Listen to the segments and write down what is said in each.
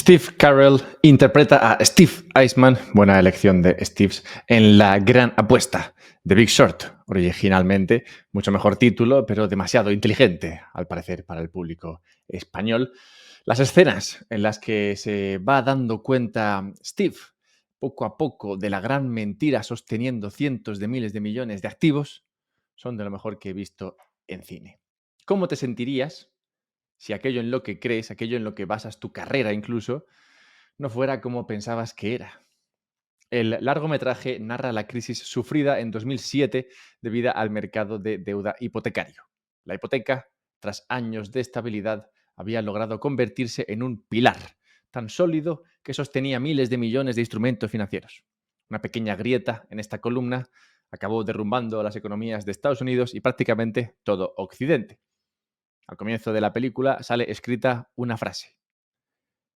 Steve Carell interpreta a Steve Eisman, buena elección de Steves, en La Gran Apuesta, The Big Short, originalmente, mucho mejor título, pero demasiado inteligente, al parecer, para el público español. Las escenas en las que se va dando cuenta Steve, poco a poco, de la gran mentira sosteniendo cientos de miles de millones de activos, son de lo mejor que he visto en cine. ¿Cómo te sentirías si aquello en lo que crees, aquello en lo que basas tu carrera incluso, no fuera como pensabas que era? El largometraje narra la crisis sufrida en 2007 debido al mercado de deuda hipotecario. La hipoteca, tras años de estabilidad, había logrado convertirse en un pilar tan sólido que sostenía miles de millones de instrumentos financieros. Una pequeña grieta en esta columna acabó derrumbando las economías de Estados Unidos y prácticamente todo Occidente. Al comienzo de la película sale escrita una frase: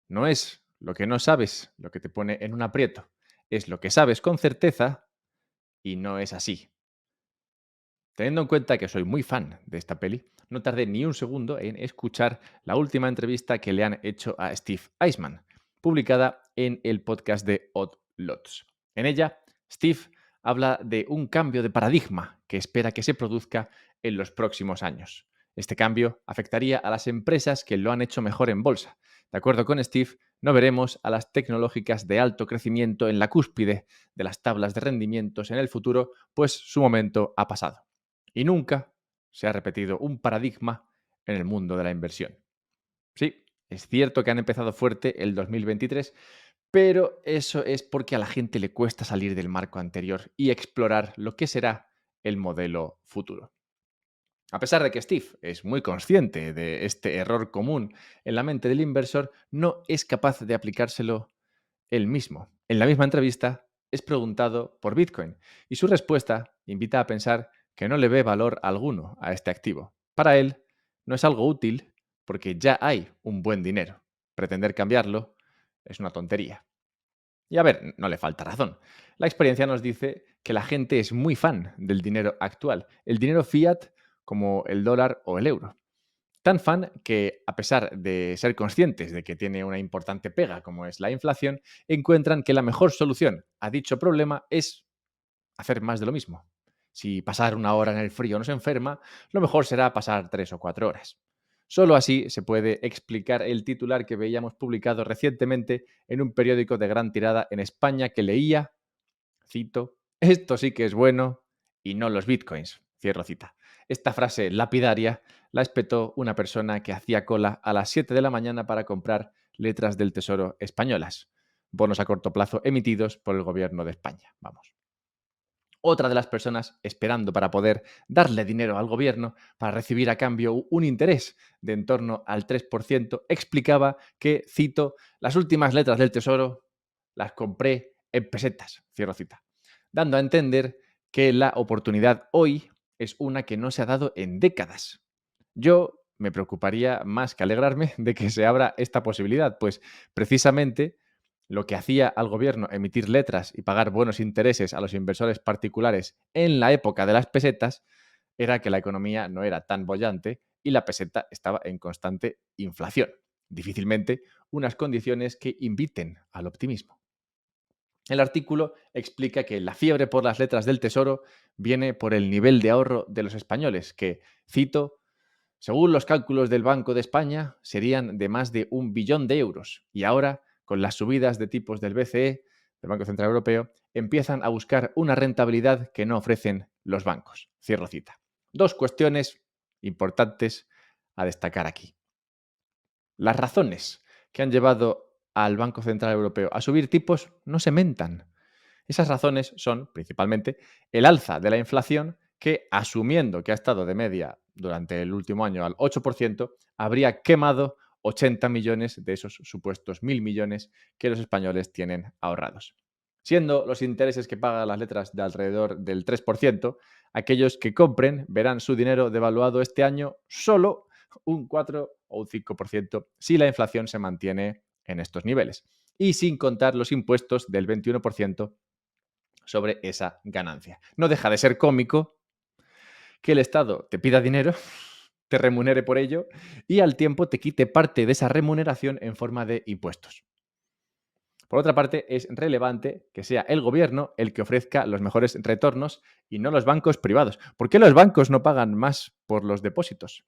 no es lo que no sabes lo que te pone en un aprieto, es lo que sabes con certeza y no es así. Teniendo en cuenta que soy muy fan de esta peli, no tardé ni un segundo en escuchar la última entrevista que le han hecho a Steve Eisman, publicada en el podcast de Odd Lots. En ella, Steve habla de un cambio de paradigma que espera que se produzca en los próximos años. Este cambio afectaría a las empresas que lo han hecho mejor en bolsa. De acuerdo con Steve, no veremos a las tecnológicas de alto crecimiento en la cúspide de las tablas de rendimientos en el futuro, pues su momento ha pasado. Y nunca se ha repetido un paradigma en el mundo de la inversión. Sí, es cierto que han empezado fuerte el 2023, pero eso es porque a la gente le cuesta salir del marco anterior y explorar lo que será el modelo futuro. A pesar de que Steve es muy consciente de este error común en la mente del inversor, no es capaz de aplicárselo él mismo. En la misma entrevista es preguntado por Bitcoin y su respuesta invita a pensar que no le ve valor alguno a este activo. Para él no es algo útil porque ya hay un buen dinero. Pretender cambiarlo es una tontería. Y a ver, no le falta razón. La experiencia nos dice que la gente es muy fan del dinero actual, el dinero fiat como el dólar o el euro. Tan fan que, a pesar de ser conscientes de que tiene una importante pega como es la inflación, encuentran que la mejor solución a dicho problema es hacer más de lo mismo. Si pasar una hora en el frío nos enferma, lo mejor será pasar 3 o 4 horas. Solo así se puede explicar el titular que veíamos publicado recientemente en un periódico de gran tirada en España que leía, cito, esto sí que es bueno y no los bitcoins, cierro cita. Esta frase lapidaria la espetó una persona que hacía cola a las 7 de la mañana para comprar letras del Tesoro españolas, bonos a corto plazo emitidos por el gobierno de España. Vamos. Otra de las personas esperando para poder darle dinero al gobierno para recibir a cambio un interés de en torno al 3%, explicaba que, cito, las últimas letras del Tesoro las compré en pesetas, cierro cita, dando a entender que la oportunidad hoy es una que no se ha dado en décadas. Yo me preocuparía más que alegrarme de que se abra esta posibilidad, pues precisamente lo que hacía al gobierno emitir letras y pagar buenos intereses a los inversores particulares en la época de las pesetas era que la economía no era tan bollante y la peseta estaba en constante inflación. Difícilmente unas condiciones que inviten al optimismo. El artículo explica que la fiebre por las letras del Tesoro viene por el nivel de ahorro de los españoles, que, cito, según los cálculos del Banco de España, serían de más de 1 billón de euros. Y ahora, con las subidas de tipos del BCE, del Banco Central Europeo, empiezan a buscar una rentabilidad que no ofrecen los bancos. Cierro cita. Dos cuestiones importantes a destacar aquí. Las razones que han llevado al Banco Central Europeo a subir tipos no se mentan. Esas razones son, principalmente, el alza de la inflación que, asumiendo que ha estado de media durante el último año al 8%, habría quemado 80 millones de esos supuestos 1.000 millones que los españoles tienen ahorrados. Siendo los intereses que pagan las letras de alrededor del 3%, aquellos que compren verán su dinero devaluado este año solo un 4 o un 5% si la inflación se mantiene en estos niveles. Y sin contar los impuestos del 21% sobre esa ganancia. No deja de ser cómico que el Estado te pida dinero, te remunere por ello y al tiempo te quite parte de esa remuneración en forma de impuestos. Por otra parte, es relevante que sea el gobierno el que ofrezca los mejores retornos y no los bancos privados. ¿Por qué los bancos no pagan más por los depósitos?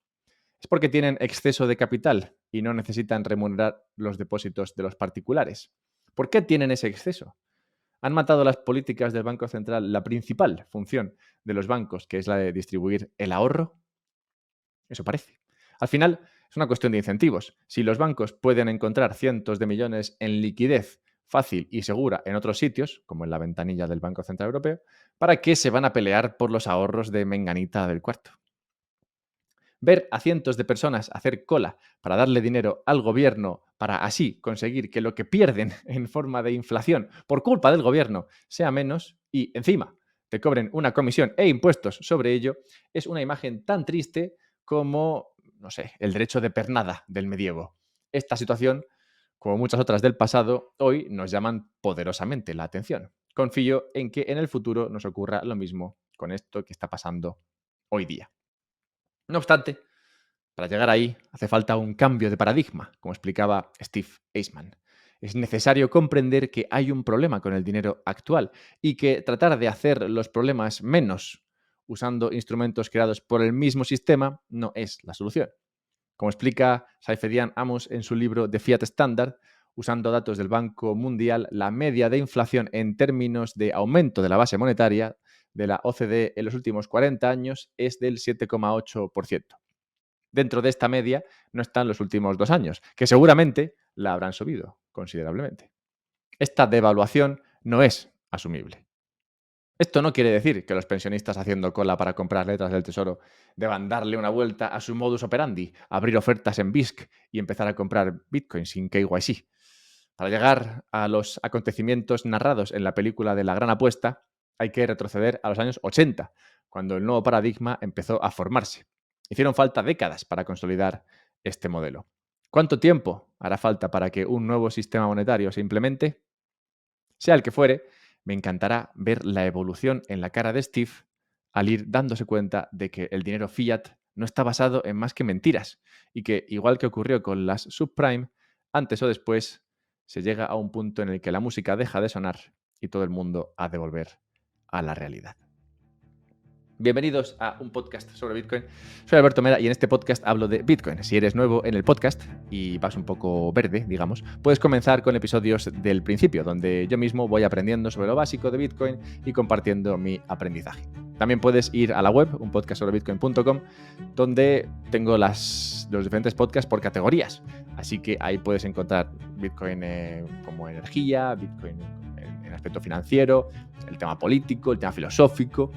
¿Es porque tienen exceso de capital y no necesitan remunerar los depósitos de los particulares? ¿Por qué tienen ese exceso? ¿Han matado las políticas del Banco Central la principal función de los bancos, que es la de distribuir el ahorro? Eso parece. Al final, es una cuestión de incentivos. Si los bancos pueden encontrar cientos de millones en liquidez fácil y segura en otros sitios, como en la ventanilla del Banco Central Europeo, ¿para qué se van a pelear por los ahorros de Menganita del cuarto? Ver a cientos de personas hacer cola para darle dinero al gobierno para así conseguir que lo que pierden en forma de inflación por culpa del gobierno sea menos y encima te cobren una comisión e impuestos sobre ello, es una imagen tan triste como, no sé, el derecho de pernada del medievo. Esta situación, como muchas otras del pasado, hoy nos llaman poderosamente la atención. Confío en que en el futuro nos ocurra lo mismo con esto que está pasando hoy día. No obstante, para llegar ahí hace falta un cambio de paradigma, como explicaba Steve Eisman. Es necesario comprender que hay un problema con el dinero actual y que tratar de hacer los problemas menos usando instrumentos creados por el mismo sistema no es la solución. Como explica Saifedian Amos en su libro The Fiat Standard, usando datos del Banco Mundial, la media de inflación en términos de aumento de la base monetaria de la OCDE en los últimos 40 años es del 7,8%. Dentro de esta media no están los últimos 2 años, que seguramente la habrán subido considerablemente. Esta devaluación no es asumible. Esto no quiere decir que los pensionistas haciendo cola para comprar letras del Tesoro deban darle una vuelta a su modus operandi, abrir ofertas en BISC y empezar a comprar Bitcoin sin KYC. Para llegar a los acontecimientos narrados en la película de La Gran Apuesta, hay que retroceder a los años 80, cuando el nuevo paradigma empezó a formarse. Hicieron falta décadas para consolidar este modelo. ¿Cuánto tiempo hará falta para que un nuevo sistema monetario se implemente? Sea el que fuere, me encantará ver la evolución en la cara de Steve al ir dándose cuenta de que el dinero fiat no está basado en más que mentiras y que, igual que ocurrió con las subprime, antes o después se llega a un punto en el que la música deja de sonar y todo el mundo ha de volver a la realidad. Bienvenidos a un podcast sobre Bitcoin. Soy Alberto Mera y en este podcast hablo de Bitcoin. Si eres nuevo en el podcast y vas un poco verde, digamos, puedes comenzar con episodios del principio, donde yo mismo voy aprendiendo sobre lo básico de Bitcoin y compartiendo mi aprendizaje. También puedes ir a la web, unpodcastsobrebitcoin.com, donde tengo los diferentes podcasts por categorías. Así que ahí puedes encontrar Bitcoin como energía, Bitcoin en aspecto financiero, el tema político, el tema filosófico.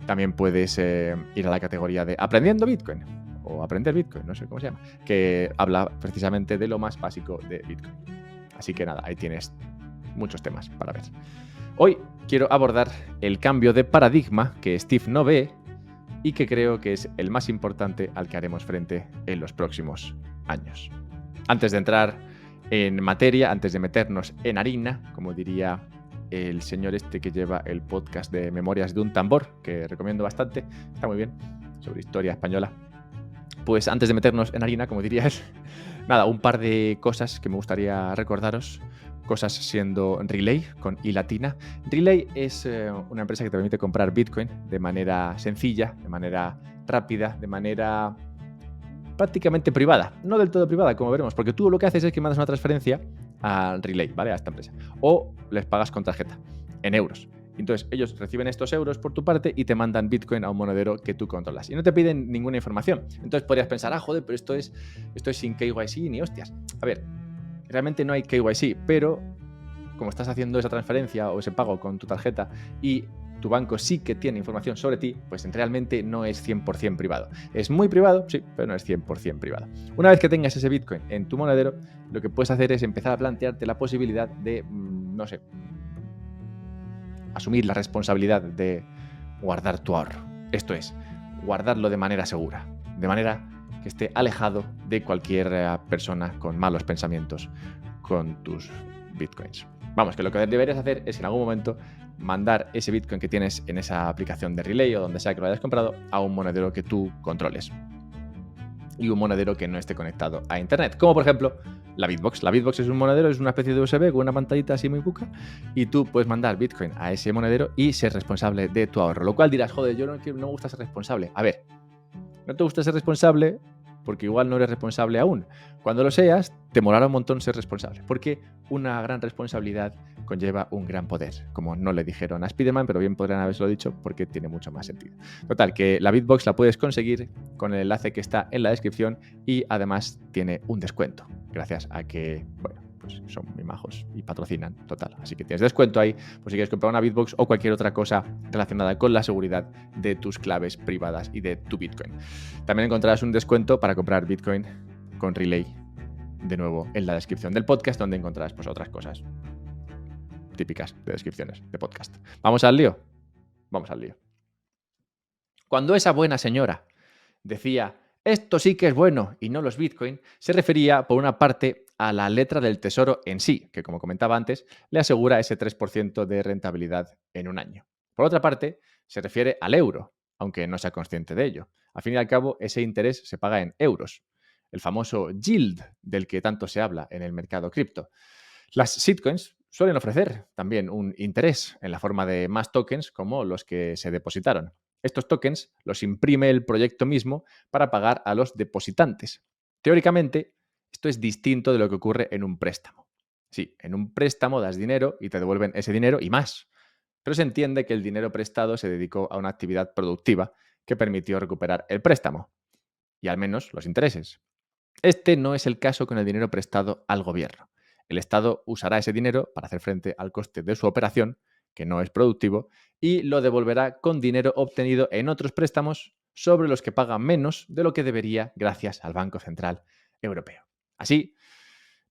También puedes ir a la categoría de Aprendiendo Bitcoin o Aprender Bitcoin, no sé cómo se llama, que habla precisamente de lo más básico de Bitcoin. Así que nada, ahí tienes muchos temas para ver. Hoy quiero abordar el cambio de paradigma que Steve no ve y que creo que es el más importante al que haremos frente en los próximos años. Antes de entrar en materia, antes de meternos en harina, como diría el señor este que lleva el podcast de Memorias de un Tambor, que recomiendo bastante, está muy bien, sobre historia española. Pues antes de meternos en harina, como diría él, nada, un par de cosas que me gustaría recordaros. Cosas siendo Relay, con I latina. Relay es una empresa que te permite comprar Bitcoin de manera sencilla, de manera rápida, de manera prácticamente privada. No del todo privada, como veremos, porque tú lo que haces es que mandas una transferencia a Relay, ¿vale? A esta empresa. O les pagas con tarjeta, en euros. Entonces, ellos reciben estos euros por tu parte y te mandan Bitcoin a un monedero que tú controlas. Y no te piden ninguna información. Entonces, podrías pensar, joder, pero esto es sin KYC ni hostias. A ver, realmente no hay KYC, pero como estás haciendo esa transferencia o ese pago con tu tarjeta y tu banco sí que tiene información sobre ti, pues realmente no es 100% privado. Es muy privado, sí, pero no es 100% privado. Una vez que tengas ese Bitcoin en tu monedero, lo que puedes hacer es empezar a plantearte la posibilidad de, no sé, asumir la responsabilidad de guardar tu ahorro. Esto es, guardarlo de manera segura, de manera que esté alejado de cualquier persona con malos pensamientos con tus Bitcoins. Vamos, que lo que deberías hacer es en algún momento mandar ese Bitcoin que tienes en esa aplicación de Relay o donde sea que lo hayas comprado a un monedero que tú controles. Y un monedero que no esté conectado a Internet, como por ejemplo la Bitbox. La Bitbox es un monedero, es una especie de USB con una pantallita así muy cuca y tú puedes mandar Bitcoin a ese monedero y ser responsable de tu ahorro. Lo cual dirás, joder, yo no me gusta ser responsable. A ver, no te gusta ser responsable porque igual no eres responsable aún. Cuando lo seas, te molará un montón ser responsable, porque una gran responsabilidad conlleva un gran poder, como no le dijeron a Spiderman, pero bien podrían haberlo dicho porque tiene mucho más sentido. Total, que la Bitbox la puedes conseguir con el enlace que está en la descripción y además tiene un descuento, gracias a que, bueno, pues son muy majos y patrocinan, total. Así que tienes descuento ahí, pues si quieres comprar una Bitbox o cualquier otra cosa relacionada con la seguridad de tus claves privadas y de tu Bitcoin. También encontrarás un descuento para comprar Bitcoin con Relay, de nuevo en la descripción del podcast, donde encontrarás pues otras cosas típicas de descripciones de podcast. ¿Vamos al lío? Vamos al lío. Cuando esa buena señora decía esto sí que es bueno y no los Bitcoin, se refería por una parte a la letra del tesoro en sí, que como comentaba antes, le asegura ese 3% de rentabilidad en un año. Por otra parte, se refiere al euro, aunque no sea consciente de ello. Al fin y al cabo, ese interés se paga en euros, el famoso yield del que tanto se habla en el mercado cripto. Las shitcoins suelen ofrecer también un interés en la forma de más tokens como los que se depositaron. Estos tokens los imprime el proyecto mismo para pagar a los depositantes. Teóricamente, esto es distinto de lo que ocurre en un préstamo. Sí, en un préstamo das dinero y te devuelven ese dinero y más. Pero se entiende que el dinero prestado se dedicó a una actividad productiva que permitió recuperar el préstamo, y al menos los intereses. Este no es el caso con el dinero prestado al gobierno. El Estado usará ese dinero para hacer frente al coste de su operación, que no es productivo, y lo devolverá con dinero obtenido en otros préstamos sobre los que paga menos de lo que debería gracias al Banco Central Europeo. Así,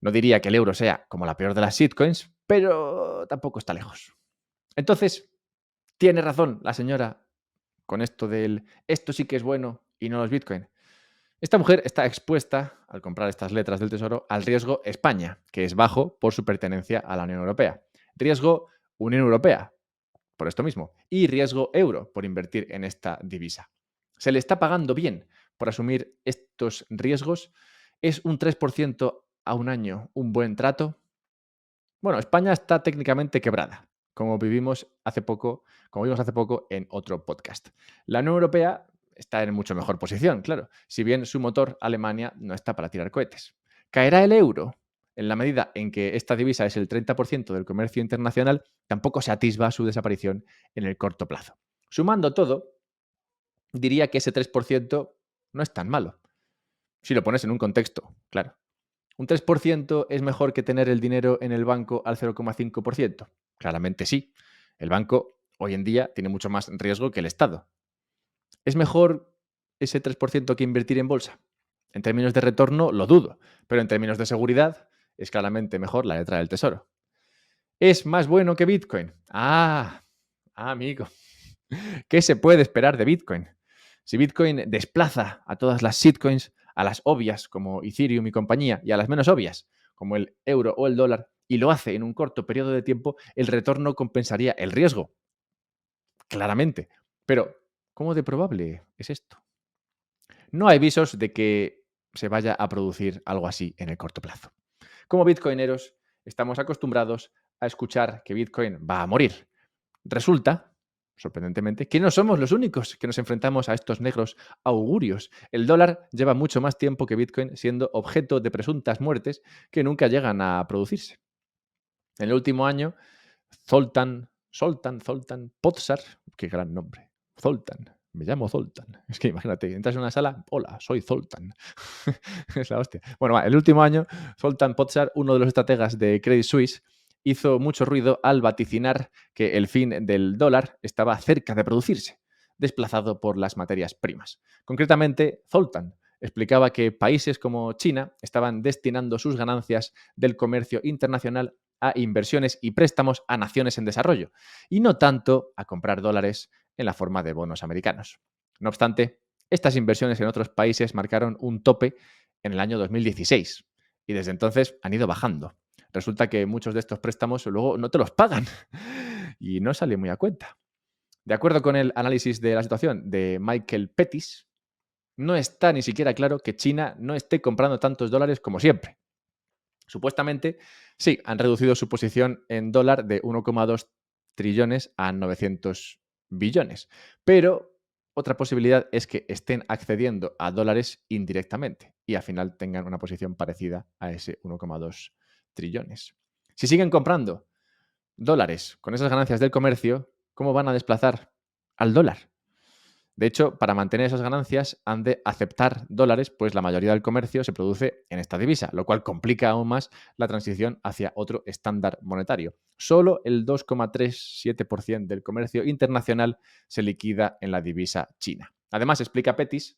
no diría que el euro sea como la peor de las shitcoins, pero tampoco está lejos. Entonces, tiene razón la señora con esto del esto sí que es bueno y no los Bitcoin. Esta mujer está expuesta, al comprar estas letras del Tesoro, al riesgo España, que es bajo por su pertenencia a la Unión Europea. Riesgo Unión Europea, por esto mismo. Y riesgo euro, por invertir en esta divisa. ¿Se le está pagando bien por asumir estos riesgos? ¿Es un 3% a un año un buen trato? Bueno, España está técnicamente quebrada, como vimos hace poco en otro podcast. La Unión Europea está en mucho mejor posición, claro, si bien su motor, Alemania, no está para tirar cohetes. ¿Caerá el euro? En la medida en que esta divisa es el 30% del comercio internacional, tampoco se atisba su desaparición en el corto plazo. Sumando todo, diría que ese 3% no es tan malo, si lo pones en un contexto, claro. ¿Un 3% es mejor que tener el dinero en el banco al 0,5%? Claramente sí. El banco hoy en día tiene mucho más riesgo que el Estado. ¿Es mejor ese 3% que invertir en bolsa? En términos de retorno, lo dudo, pero en términos de seguridad, es claramente mejor la letra del tesoro. ¿Es más bueno que Bitcoin? Amigo. ¿Qué se puede esperar de Bitcoin? Si Bitcoin desplaza a todas las shitcoins, a las obvias como Ethereum y compañía, y a las menos obvias como el euro o el dólar, y lo hace en un corto periodo de tiempo, el retorno compensaría el riesgo. Claramente. Pero, ¿cómo de probable es esto? No hay visos de que se vaya a producir algo así en el corto plazo. Como bitcoineros, estamos acostumbrados a escuchar que Bitcoin va a morir. Resulta, sorprendentemente, que no somos los únicos que nos enfrentamos a estos negros augurios. El dólar lleva mucho más tiempo que Bitcoin siendo objeto de presuntas muertes que nunca llegan a producirse. En el último año, Zoltan Pozsar, qué gran nombre, Zoltan, me llamo Zoltan. Es que imagínate, entras en una sala, hola, soy Zoltan. Es la hostia. Bueno, el último año, Zoltan Pozsar, uno de los estrategas de Credit Suisse, hizo mucho ruido al vaticinar que el fin del dólar estaba cerca de producirse, desplazado por las materias primas. Concretamente, Zoltan explicaba que países como China estaban destinando sus ganancias del comercio internacional a inversiones y préstamos a naciones en desarrollo, y no tanto a comprar dólares en la forma de bonos americanos. No obstante, estas inversiones en otros países marcaron un tope en el año 2016 y desde entonces han ido bajando. Resulta que muchos de estos préstamos luego no te los pagan y no sale muy a cuenta. De acuerdo con el análisis de la situación de Michael Pettis, no está ni siquiera claro que China no esté comprando tantos dólares como siempre. Supuestamente, sí, han reducido su posición en dólar de 1,2 trillones a 900 billones. Pero otra posibilidad es que estén accediendo a dólares indirectamente y al final tengan una posición parecida a ese 1,2 trillones. Si siguen comprando dólares con esas ganancias del comercio, ¿cómo van a desplazar al dólar? De hecho, para mantener esas ganancias han de aceptar dólares, pues la mayoría del comercio se produce en esta divisa, lo cual complica aún más la transición hacia otro estándar monetario. Solo el 2,37% del comercio internacional se liquida en la divisa china. Además, explica Pettis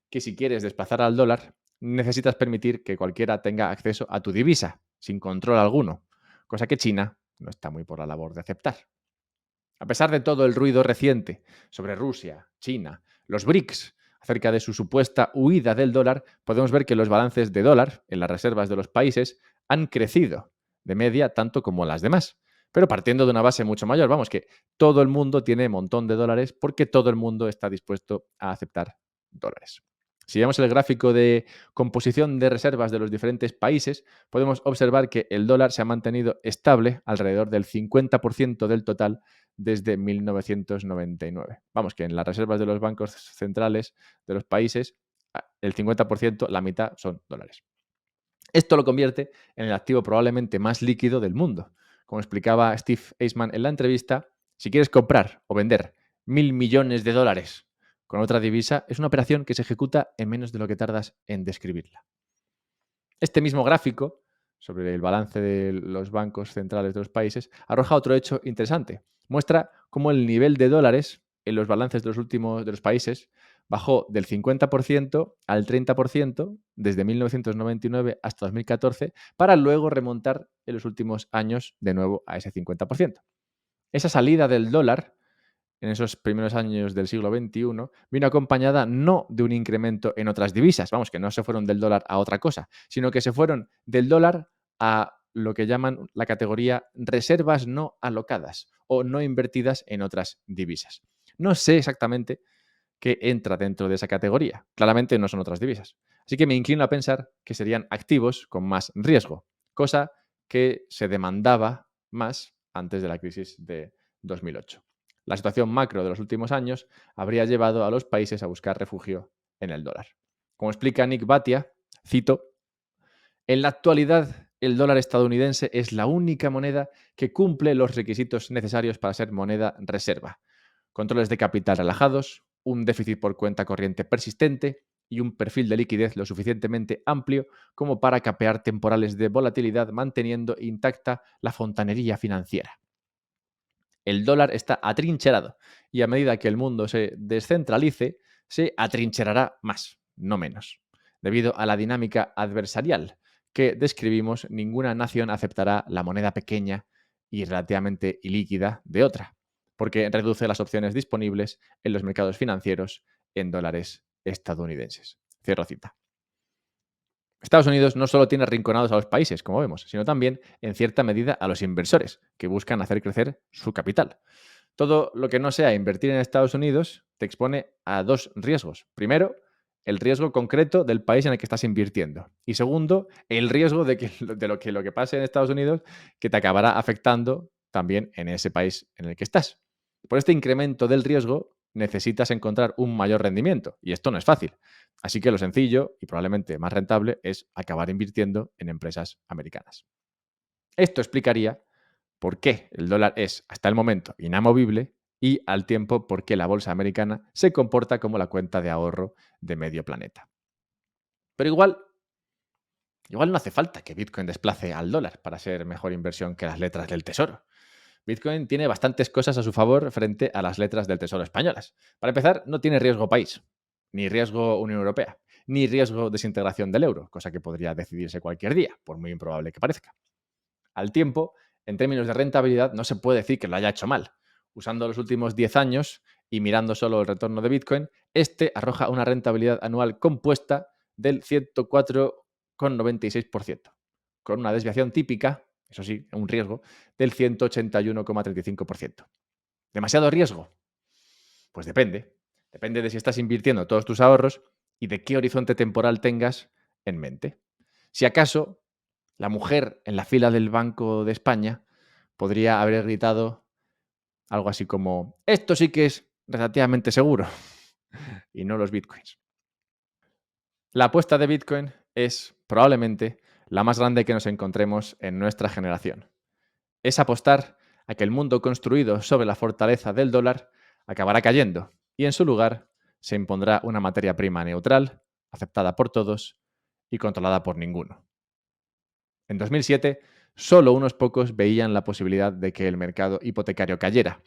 que si quieres desplazar al dólar, necesitas permitir que cualquiera tenga acceso a tu divisa, sin control alguno, cosa que China no está muy por la labor de aceptar. A pesar de todo el ruido reciente sobre Rusia, China, los BRICS, acerca de su supuesta huida del dólar, podemos ver que los balances de dólar en las reservas de los países han crecido de media tanto como las demás. Pero partiendo de una base mucho mayor, vamos, que todo el mundo tiene un montón de dólares porque todo el mundo está dispuesto a aceptar dólares. Si vemos el gráfico de composición de reservas de los diferentes países, podemos observar que el dólar se ha mantenido estable alrededor del 50% del total desde 1999. Vamos, que en las reservas de los bancos centrales de los países, el 50%, la mitad son dólares. Esto lo convierte en el activo probablemente más líquido del mundo. Como explicaba Steve Eisman en la entrevista, si quieres comprar o vender 1.000 millones de dólares con otra divisa, es una operación que se ejecuta en menos de lo que tardas en describirla. Este mismo gráfico sobre el balance de los bancos centrales de los países arroja otro hecho interesante. Muestra cómo el nivel de dólares en los balances de los países bajó del 50% al 30% desde 1999 hasta 2014 para luego remontar en los últimos años de nuevo a ese 50%. Esa salida del dólar en esos primeros años del siglo XXI vino acompañada no de un incremento en otras divisas, vamos, que no se fueron del dólar a otra cosa, sino que se fueron del dólar a lo que llaman la categoría reservas no alocadas o no invertidas en otras divisas. No sé exactamente qué entra dentro de esa categoría. Claramente no son otras divisas. Así que me inclino a pensar que serían activos con más riesgo, cosa que se demandaba más antes de la crisis de 2008. La situación macro de los últimos años habría llevado a los países a buscar refugio en el dólar. Como explica Nick Bhatia, cito, en la actualidad el dólar estadounidense es la única moneda que cumple los requisitos necesarios para ser moneda reserva. Controles de capital relajados, un déficit por cuenta corriente persistente y un perfil de liquidez lo suficientemente amplio como para capear temporales de volatilidad manteniendo intacta la fontanería financiera. El dólar está atrincherado y a medida que el mundo se descentralice, se atrincherará más, no menos. Debido a la dinámica adversarial que describimos, ninguna nación aceptará la moneda pequeña y relativamente ilíquida de otra, porque reduce las opciones disponibles en los mercados financieros en dólares estadounidenses. Cierro cita. Estados Unidos no solo tiene arrinconados a los países, como vemos, sino también, en cierta medida, a los inversores, que buscan hacer crecer su capital. Todo lo que no sea invertir en Estados Unidos te expone a dos riesgos. Primero, el riesgo concreto del país en el que estás invirtiendo. Y segundo, el riesgo de que lo que pase en Estados Unidos que te acabará afectando también en ese país en el que estás. Por este incremento del riesgo necesitas encontrar un mayor rendimiento. Y esto no es fácil. Así que lo sencillo y probablemente más rentable es acabar invirtiendo en empresas americanas. Esto explicaría por qué el dólar es, hasta el momento, inamovible y al tiempo por qué la bolsa americana se comporta como la cuenta de ahorro de medio planeta. Pero igual no hace falta que Bitcoin desplace al dólar para ser mejor inversión que las letras del tesoro. Bitcoin tiene bastantes cosas a su favor frente a las letras del tesoro españolas. Para empezar, no tiene riesgo país, ni riesgo Unión Europea, ni riesgo desintegración del euro, cosa que podría decidirse cualquier día, por muy improbable que parezca. Al tiempo, en términos de rentabilidad, no se puede decir que lo haya hecho mal. Usando los últimos 10 años y mirando solo el retorno de Bitcoin, este arroja una rentabilidad anual compuesta del 104,96%, con una desviación típica, eso sí, un riesgo, del 181,35%. ¿Demasiado riesgo? Pues depende. Depende de si estás invirtiendo todos tus ahorros y de qué horizonte temporal tengas en mente. Si acaso La mujer en la fila del Banco de España podría haber gritado algo así como: esto sí que es relativamente seguro, y no los bitcoins. La apuesta de Bitcoin es probablemente la más grande que nos encontremos en nuestra generación. Es apostar a que el mundo construido sobre la fortaleza del dólar acabará cayendo y en su lugar se impondrá una materia prima neutral, aceptada por todos y controlada por ninguno. En 2007, solo unos pocos veían la posibilidad de que el mercado hipotecario cayera,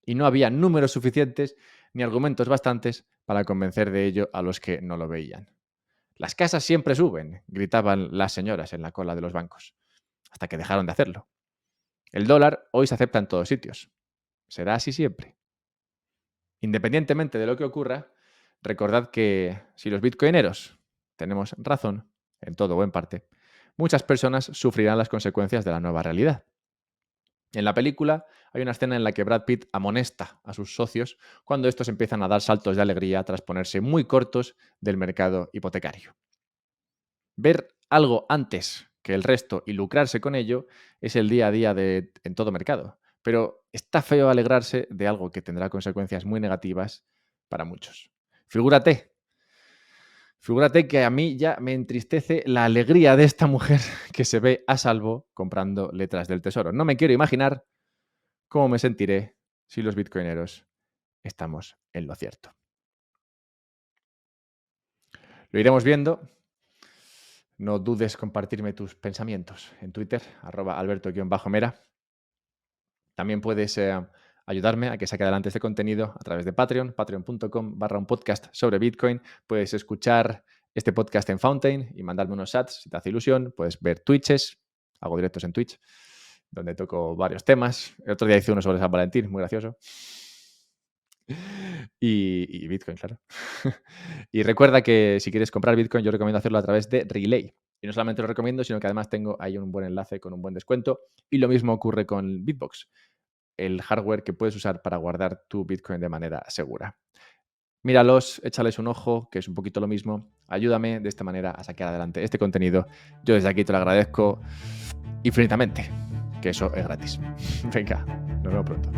y no había números suficientes ni argumentos bastantes para convencer de ello a los que no lo veían. Las casas siempre suben, gritaban las señoras en la cola de los bancos, hasta que dejaron de hacerlo. El dólar hoy se acepta en todos sitios. Será así siempre. Independientemente de lo que ocurra, recordad que si los bitcoineros tenemos razón, en todo o en parte, muchas personas sufrirán las consecuencias de la nueva realidad. En la película hay una escena en la que Brad Pitt amonesta a sus socios cuando estos empiezan a dar saltos de alegría tras ponerse muy cortos del mercado hipotecario. Ver algo antes que el resto y lucrarse con ello es el día a día en todo mercado, pero está feo alegrarse de algo que tendrá consecuencias muy negativas para muchos. Figúrate, figúrate que a mí ya me entristece la alegría de esta mujer que se ve a salvo comprando letras del tesoro. No me quiero imaginar cómo me sentiré si los bitcoineros estamos en lo cierto. Lo iremos viendo. No dudes compartirme tus pensamientos en Twitter, @alberto_mera. También puedes ayudarme a que saque adelante este contenido a través de Patreon, patreon.com/un podcast sobre Bitcoin. Puedes escuchar este podcast en Fountain y mandarme unos chats si te hace ilusión. Puedes ver Twitches, hago directos en Twitch, donde toco varios temas. El otro día hice uno sobre San Valentín, muy gracioso. Y Bitcoin, claro. Y recuerda que si quieres comprar Bitcoin, yo recomiendo hacerlo a través de Relay. Y no solamente lo recomiendo, sino que además tengo ahí un buen enlace con un buen descuento. Y lo mismo ocurre con Bitbox, el hardware que puedes usar para guardar tu Bitcoin de manera segura. Míralos, échales un ojo, que es un poquito lo mismo. Ayúdame de esta manera a sacar adelante este contenido. Yo desde aquí te lo agradezco infinitamente, que eso es gratis. Venga, nos vemos pronto.